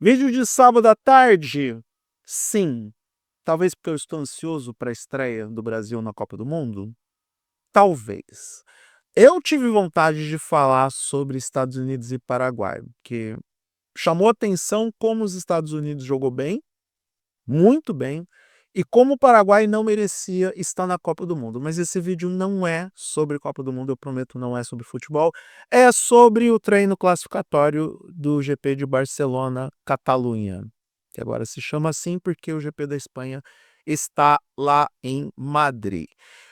Vídeo de sábado à tarde? Sim. Talvez porque eu estou ansioso para a estreia do Brasil na Copa do Mundo? Talvez. Eu tive vontade de falar sobre Estados Unidos e Paraguai, porque chamou atenção como os Estados Unidos jogou bem, muito bem, e como o Paraguai não merecia estar na Copa do Mundo. Mas esse vídeo não é sobre Copa do Mundo, eu prometo, não é sobre futebol, é sobre o treino classificatório do GP de Barcelona, Catalunha, que agora se chama assim porque o GP da Espanha está lá em Madrid.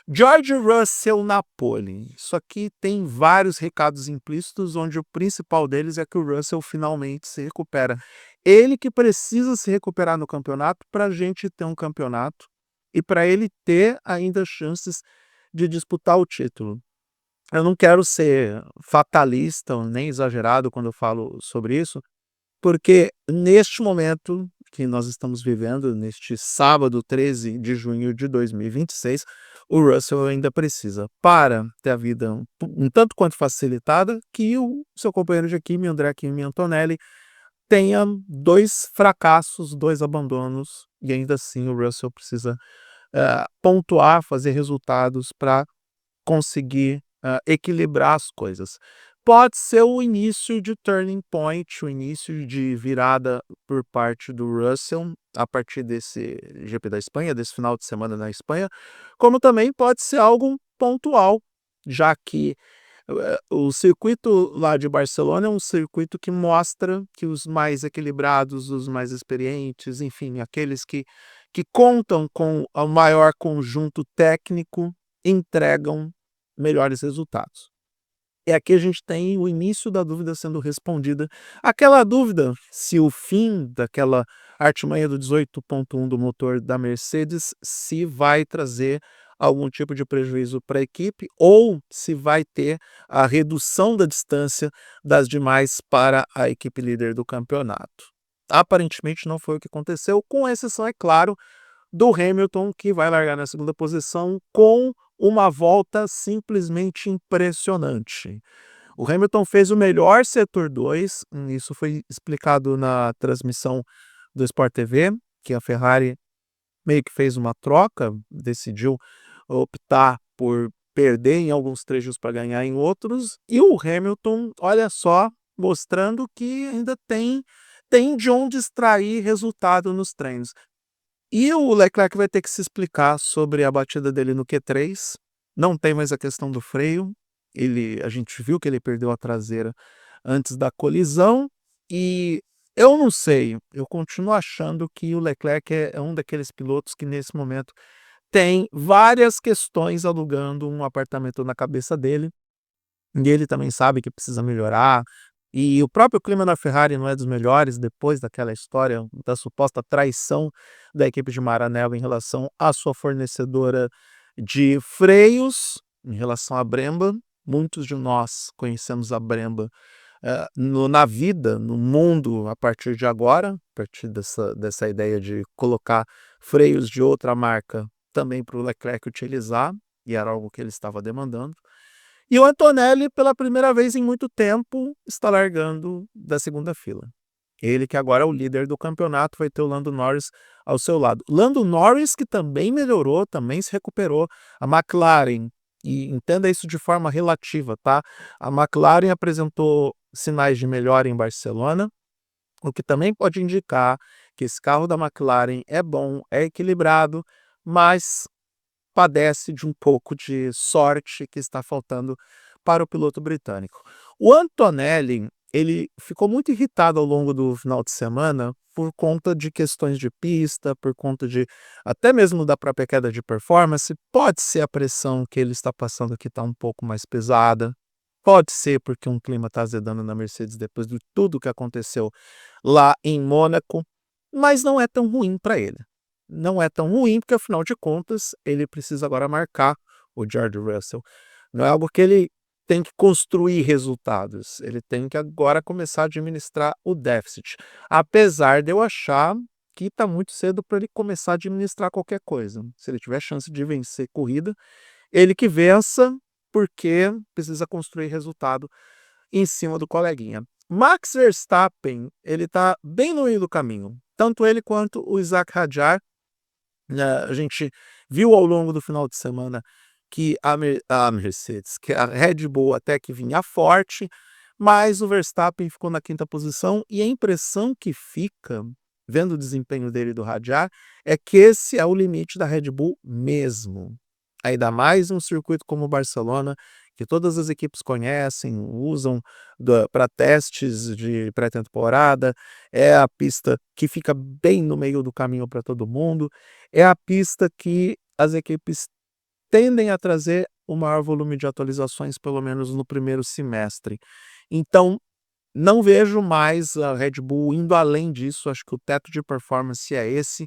George Russell na pole. Isso aqui tem vários recados implícitos, onde o principal deles é que o Russell finalmente se recupera. Ele que precisa se recuperar no campeonato para a gente ter um campeonato e para ele ter ainda chances de disputar o título. Eu não quero ser fatalista ou nem exagerado quando eu falo sobre isso, porque neste momento que nós estamos vivendo, neste sábado 13 de junho de 2026, o Russell ainda precisa, para ter a vida um tanto quanto facilitada, que o seu companheiro de equipe, André Kimi Antonelli, tenha 2 fracassos, 2 abandonos, e ainda assim o Russell precisa pontuar, fazer resultados para conseguir equilibrar as coisas. Pode ser o início de turning point, o início de virada por parte do Russell, a partir desse GP da Espanha, desse final de semana na Espanha, como também pode ser algo pontual, já que o circuito lá de Barcelona é um circuito que mostra que os mais equilibrados, os mais experientes, enfim, aqueles que contam com o maior conjunto técnico, entregam melhores resultados. E aqui a gente tem o início da dúvida sendo respondida. Aquela dúvida se o fim daquela artimanha do 18.1 do motor da Mercedes se vai trazer algum tipo de prejuízo para a equipe ou se vai ter a redução da distância das demais para a equipe líder do campeonato. Aparentemente não foi o que aconteceu, com exceção, é claro, do Hamilton, que vai largar na segunda posição com uma volta simplesmente impressionante. O Hamilton fez o melhor setor 2, isso foi explicado na transmissão do Sport TV, que a Ferrari meio que fez uma troca, decidiu optar por perder em alguns trechos para ganhar em outros, e o Hamilton, olha só, mostrando que ainda tem de onde extrair resultado nos treinos. E o Leclerc vai ter que se explicar sobre a batida dele no Q3, não tem mais a questão do freio, a gente viu que ele perdeu a traseira antes da colisão, e eu não sei, eu continuo achando que o Leclerc é um daqueles pilotos que nesse momento tem várias questões alugando um apartamento na cabeça dele, e ele também sabe que precisa melhorar, e o próprio clima da Ferrari não é dos melhores depois daquela história da suposta traição da equipe de Maranello em relação à sua fornecedora de freios, em relação à Brembo. Muitos de nós conhecemos a Brembo na vida, no mundo, a partir de agora, a partir dessa ideia de colocar freios de outra marca também para o Leclerc utilizar, e era algo que ele estava demandando. E o Antonelli, pela primeira vez em muito tempo, está largando da segunda fila. Ele que agora é o líder do campeonato, vai ter o Lando Norris ao seu lado. Lando Norris que também melhorou, também se recuperou. A McLaren, e entenda isso de forma relativa, tá? A McLaren apresentou sinais de melhora em Barcelona, o que também pode indicar que esse carro da McLaren é bom, é equilibrado, mas padece de um pouco de sorte que está faltando para o piloto britânico. O Antonelli, ele ficou muito irritado ao longo do final de semana por conta de questões de pista, por conta de até mesmo da própria queda de performance. Pode ser a pressão que ele está passando que está um pouco mais pesada. Pode ser porque um clima está azedando na Mercedes depois de tudo que aconteceu lá em Mônaco, mas não é tão ruim para ele. Não é tão ruim, porque afinal de contas, ele precisa agora marcar o George Russell. Não é algo que ele tem que construir resultados, ele tem que agora começar a administrar o déficit. Apesar de eu achar que está muito cedo para ele começar a administrar qualquer coisa. Se ele tiver chance de vencer corrida, ele que vença, porque precisa construir resultado em cima do coleguinha. Max Verstappen, ele tá bem no meio do caminho, tanto ele quanto o Isaac Hadjar, né, a gente viu ao longo do final de semana que a Mercedes, que a Red Bull até que vinha forte, mas o Verstappen ficou na quinta posição e a impressão que fica, vendo o desempenho dele e do Hadjar, é que esse é o limite da Red Bull mesmo. Ainda mais um circuito como o Barcelona, que todas as equipes conhecem, usam para testes de pré-temporada, é a pista que fica bem no meio do caminho para todo mundo, é a pista que as equipes tendem a trazer o maior volume de atualizações, pelo menos no primeiro semestre. Então, não vejo mais a Red Bull indo além disso, acho que o teto de performance é esse,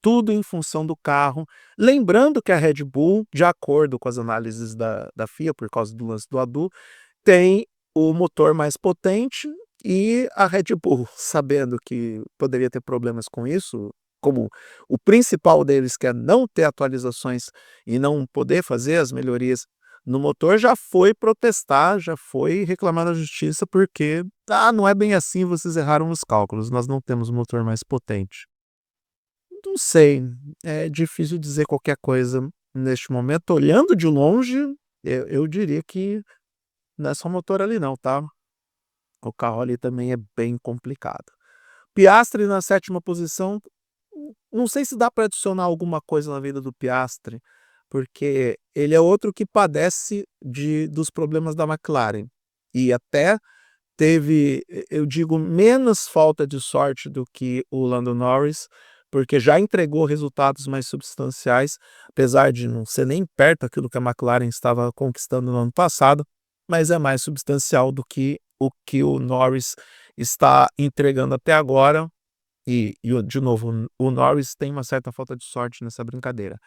tudo em função do carro. Lembrando que a Red Bull, de acordo com as análises da FIA, por causa do lance do ADU, tem o motor mais potente e a Red Bull, sabendo que poderia ter problemas com isso, como o principal deles, que é não ter atualizações e não poder fazer as melhorias no motor, já foi protestar, já foi reclamar na justiça, porque não é bem assim, vocês erraram os cálculos, nós não temos o motor mais potente. Não sei, é difícil dizer qualquer coisa neste momento. Olhando de longe, eu diria que não é só motor ali não, tá? O carro ali também é bem complicado. Piastri na sétima posição, não sei se dá para adicionar alguma coisa na vida do Piastri, porque ele é outro que padece dos problemas da McLaren. E até teve, eu digo, menos falta de sorte do que o Lando Norris, porque já entregou resultados mais substanciais, apesar de não ser nem perto aquilo que a McLaren estava conquistando no ano passado, mas é mais substancial do que o Norris está entregando até agora. De novo, o Norris tem uma certa falta de sorte nessa brincadeira.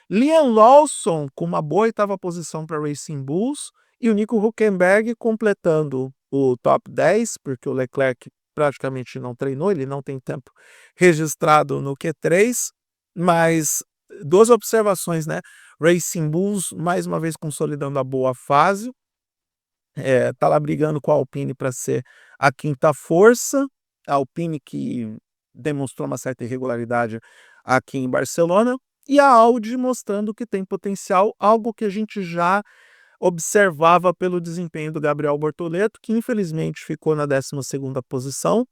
Liam Lawson com uma boa oitava posição para Racing Bulls e o Nico Hülkenberg completando o top 10, porque o Leclerc praticamente não treinou, ele não tem tempo registrado no Q3, mas duas observações, né? Racing Bulls mais uma vez consolidando a boa fase, tá lá brigando com a Alpine para ser a quinta força, a Alpine que demonstrou uma certa irregularidade aqui em Barcelona, e a Audi mostrando que tem potencial, algo que a gente já observava pelo desempenho do Gabriel Bortoleto, que infelizmente ficou na 12ª posição,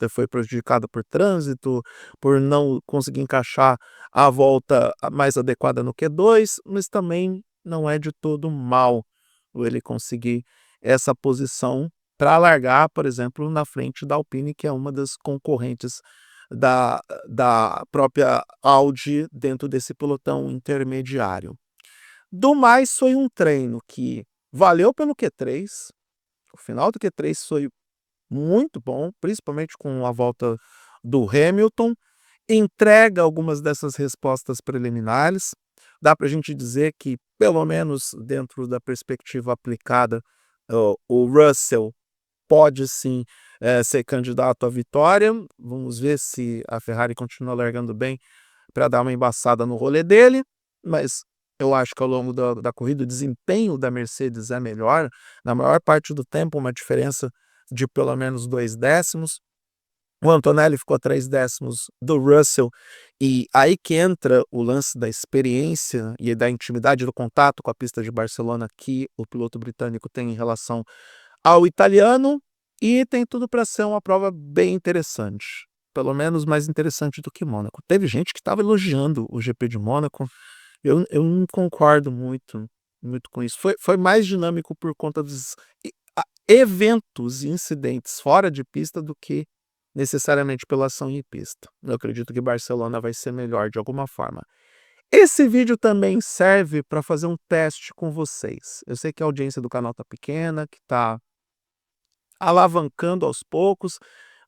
foi prejudicado por trânsito, por não conseguir encaixar a volta mais adequada no Q2, mas também não é de todo mal ele conseguir essa posição para largar, por exemplo, na frente da Alpine, que é uma das concorrentes da, da própria Audi dentro desse pelotão intermediário. Do mais, foi um treino que valeu pelo Q3, o final do Q3 foi muito bom, principalmente com a volta do Hamilton, entrega algumas dessas respostas preliminares. Dá para a gente dizer que, pelo menos dentro da perspectiva aplicada, o Russell pode sim ser candidato à vitória. Vamos ver se a Ferrari continua largando bem para dar uma embaçada no rolê dele, mas eu acho que ao longo da corrida o desempenho da Mercedes é melhor, na maior parte do tempo uma diferença de pelo menos 2 décimos. O Antonelli ficou a 3 décimos do Russell, e aí que entra o lance da experiência e da intimidade do contato com a pista de Barcelona que o piloto britânico tem em relação ao italiano, e tem tudo para ser uma prova bem interessante, pelo menos mais interessante do que Mônaco. Teve gente que estava elogiando o GP de Mônaco, eu não concordo muito com isso. Foi mais dinâmico por conta dos eventos e incidentes fora de pista do que necessariamente pela ação em pista. Eu acredito que Barcelona vai ser melhor de alguma forma. Esse vídeo também serve para fazer um teste com vocês. Eu sei que a audiência do canal tá pequena, que tá alavancando aos poucos,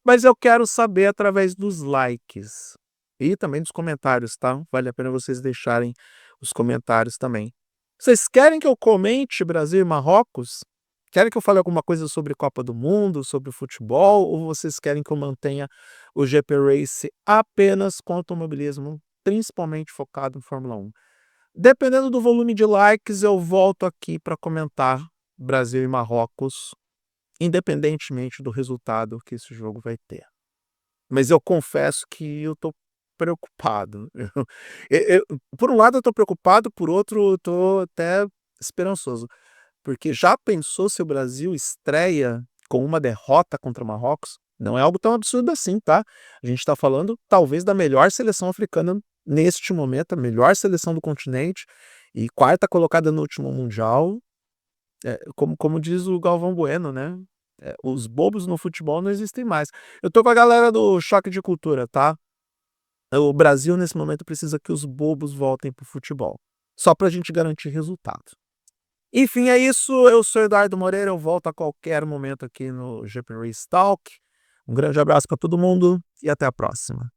mas eu quero saber através dos likes e também dos comentários, tá? Vale a pena vocês deixarem os comentários também. Vocês querem que eu comente Brasil e Marrocos? Querem que eu fale alguma coisa sobre Copa do Mundo, sobre futebol, ou vocês querem que eu mantenha o GP Race apenas com automobilismo, principalmente focado em Fórmula 1? Dependendo do volume de likes, eu volto aqui para comentar Brasil e Marrocos independentemente do resultado que esse jogo vai ter. Mas eu confesso que eu tô preocupado. Eu por um lado eu tô preocupado, por outro eu tô até esperançoso, porque já pensou se o Brasil estreia com uma derrota contra Marrocos? Não é algo tão absurdo assim, tá. A gente tá falando talvez da melhor seleção africana neste momento, a melhor seleção do continente e quarta colocada no último mundial. Como diz o Galvão Bueno, né, os bobos no futebol não existem mais. Eu tô com a galera do Choque de Cultura, tá. O Brasil nesse momento precisa que os bobos voltem para o futebol, só pra gente garantir resultado. Enfim, é isso, eu sou Eduardo Moreira, eu volto a qualquer momento aqui no GP Talk. Um grande abraço para todo mundo e até a próxima.